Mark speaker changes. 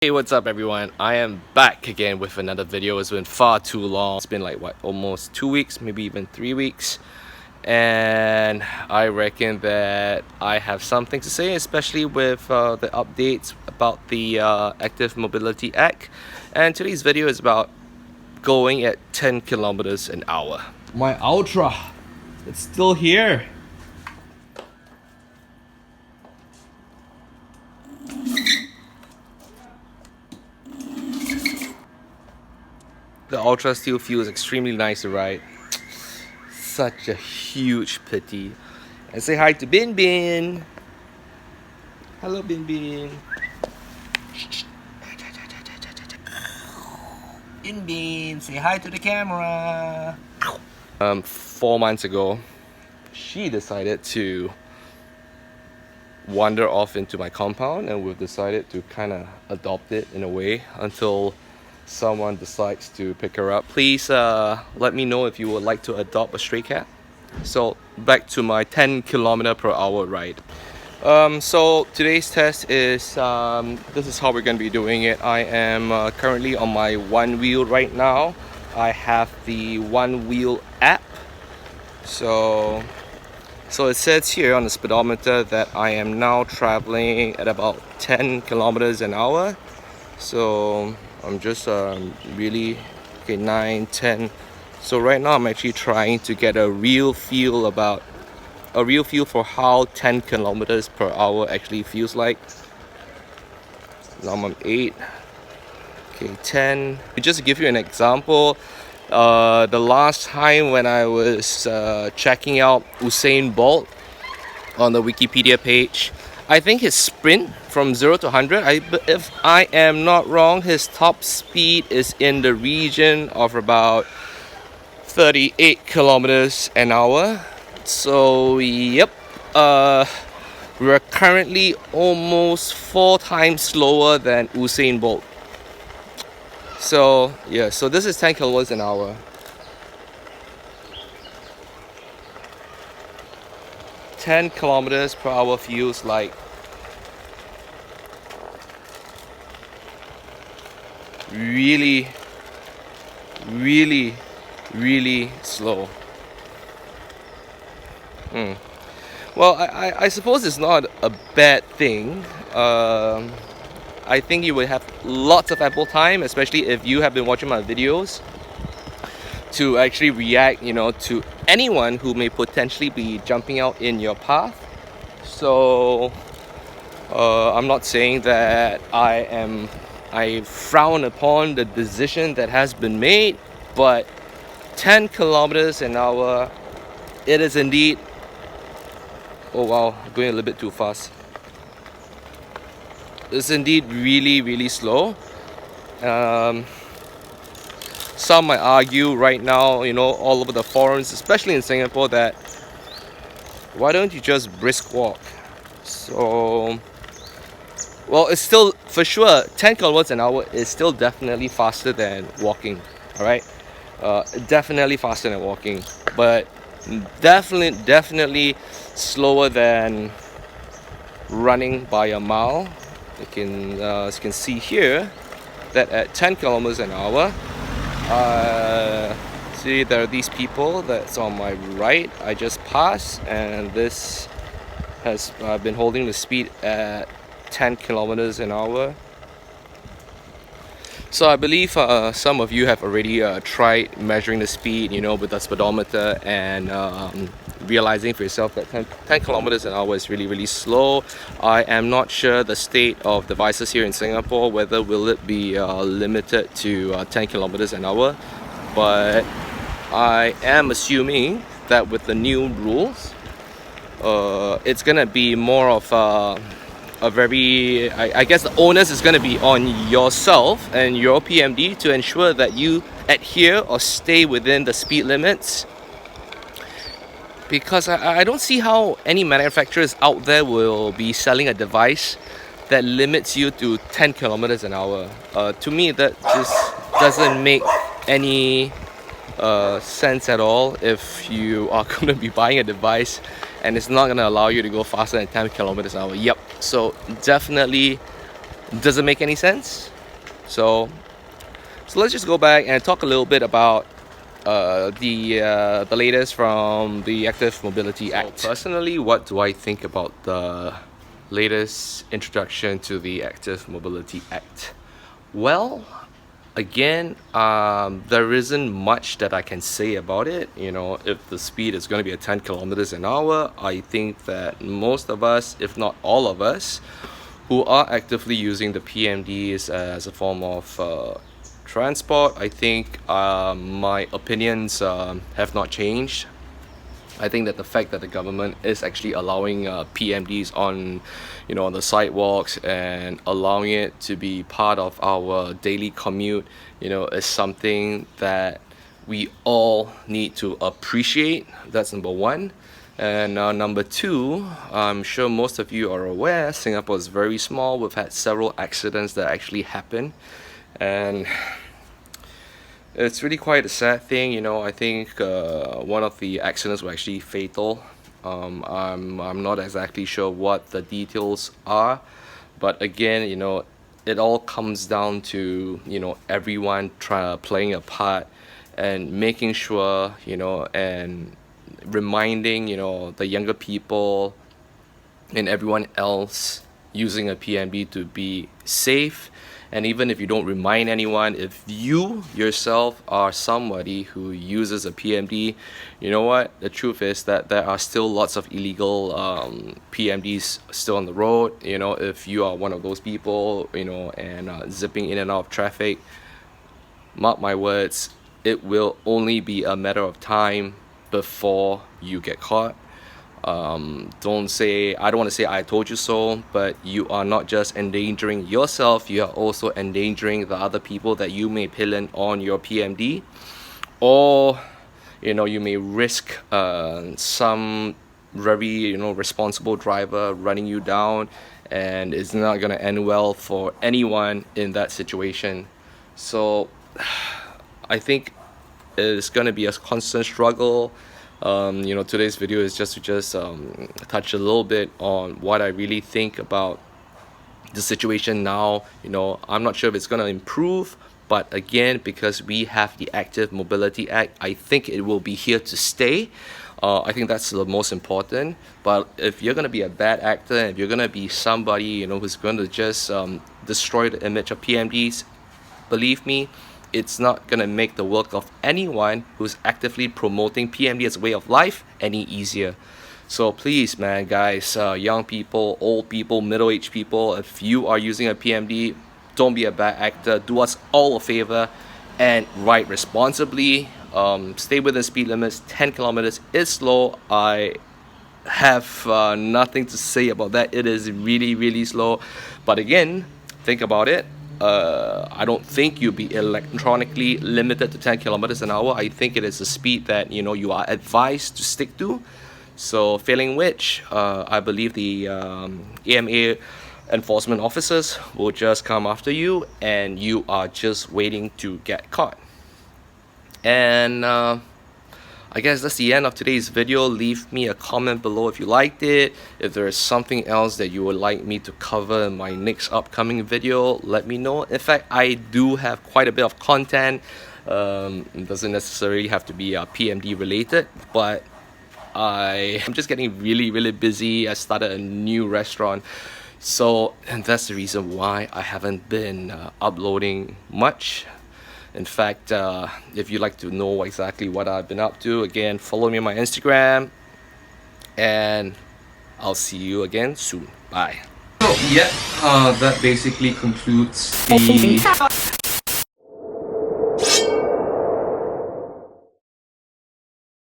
Speaker 1: Hey, what's up everyone? I am back again with another video. It's been far too long. It's been like almost 2 weeks, maybe even 3 weeks. And I reckon that I have something to say, especially with the updates about the Active Mobility Act. And today's video is about going at 10 kilometers an hour. My Ultra, it's still here. The Ultra still feels extremely nice to ride. Such a huge pity. And say hi to Bin Bin. Hello Bin Bin. Bin Bin, say hi to the camera. 4 months ago, she decided to wander off into my compound, and we've decided to kind of adopt it in a way until someone decides to pick her up. Please let me know if you would like to adopt a stray cat. So back to my 10 kilometer per hour ride. So today's test is this is how we're going to be doing it. I am currently on my one wheel right now. I have the one wheel app. So it says here on the speedometer that I am now traveling at about 10 kilometers an hour. So I'm just really, okay, 9, 10. So right now I'm actually trying to get a real feel for how 10 kilometers per hour actually feels like. Now I'm 8, okay, 10. Just to give you an example, the last time when I was checking out Usain Bolt on the Wikipedia page, I think his sprint from 0 to 100, if I am not wrong, his top speed is in the region of about 38 kilometers an hour. So yep, we're currently almost 4 times slower than Usain Bolt. So yeah, so this is 10 kilometers an hour. 10 kilometers per hour feels like really slow. Well, I suppose it's not a bad thing. I think you would have lots of ample time, especially if you have been watching my videos, to actually react, to anyone who may potentially be jumping out in your path. So I'm not saying that I frown upon the decision that has been made, but 10 kilometers an hour, it is indeed, oh wow, going a little bit too fast. It's indeed really slow. Some might argue right now, all over the forums, especially in Singapore, that why don't you just brisk walk? So, well, it's still, for sure, 10 kilometers an hour is still definitely faster than walking, alright? Definitely faster than walking, but definitely slower than running by a mile. As you can see here, that at 10 kilometers an hour, see, there are these people that's on my right. I just passed, and this has been holding the speed at 10 kilometers an hour. So I believe some of you have already tried measuring the speed, with the speedometer, and realizing for yourself that 10 kilometers an hour is really slow. I am not sure the state of devices here in Singapore, whether will it be limited to 10 kilometers an hour, but I am assuming that with the new rules, it's gonna be more of a very, I guess the onus is going to be on yourself and your PMD to ensure that you adhere or stay within the speed limits, because I don't see how any manufacturers out there will be selling a device that limits you to 10 kilometers an hour. To me, that just doesn't make any sense at all. If you are going to be buying a device and it's not going to allow you to go faster than 10 kilometers an hour, yep. So definitely Doesn't make any sense. So let's just go back and talk a little bit about the latest from the Active Mobility Act. Personally, what do I think about the latest introduction to the Active Mobility Act? Well, again, there isn't much that I can say about it. You know, if the speed is going to be at 10 kilometers an hour, I think that most of us, if not all of us, who are actively using the PMDs as a form of transport, I think my opinions have not changed. I think that the fact that the government is actually allowing PMDs on, you know, on the sidewalks and allowing it to be part of our daily commute, you know, is something that we all need to appreciate. That's number one. And number two, I'm sure most of you are aware, Singapore is very small. We've had several accidents that actually happen, and it's really quite a sad thing. You know, I think one of the accidents were actually fatal. I'm not exactly sure what the details are, but again, you know, it all comes down to, you know, everyone playing a part and making sure, you know, and reminding, you know, the younger people and everyone else using a PMD to be safe. And even if you don't remind anyone, if you yourself are somebody who uses a PMD, you know what? The truth is that there are still lots of illegal PMDs still on the road. You know, if you are one of those people, you know, and zipping in and out of traffic, mark my words, it will only be a matter of time before you get caught. Don't say, I don't want to say I told you so, but you are not just endangering yourself, you are also endangering the other people that you may pillion on your PMD, or, you know, you may risk some very, you know, responsible driver running you down, and it's not going to end well for anyone in that situation. So I think it's going to be a constant struggle. You know, today's video is just to touch a little bit on what I really think about the situation now. You know, I'm not sure if it's going to improve, but again, because we have the Active Mobility Act, I think it will be here to stay. I think that's the most important. But if you're going to be a bad actor, and if you're going to be somebody, you know, who's going to just destroy the image of PMDs, believe me, it's not going to make the work of anyone who's actively promoting PMD as a way of life any easier. So please, man, guys, young people, old people, middle-aged people, if you are using a PMD, don't be a bad actor. Do us all a favor and ride responsibly. Stay within speed limits. 10 kilometers is slow. I have nothing to say about that. It is really, really slow. But again, think about it. I don't think you'll be electronically limited to 10 kilometers an hour. I think it is a speed that, you know, you are advised to stick to. So failing which, I believe the AMA enforcement officers will just come after you, and you are just waiting to get caught. And I guess that's the end of today's video. Leave me a comment below if you liked it. If there is something else that you would like me to cover in my next upcoming video, let me know. In fact, I do have quite a bit of content. It doesn't necessarily have to be PMD related, but I'm just getting really, really busy. I started a new restaurant, so and that's the reason why I haven't been uploading much. In fact, if you'd like to know exactly what I've been up to, again, follow me on my Instagram, and I'll see you again soon. Bye. So yeah, that basically concludes the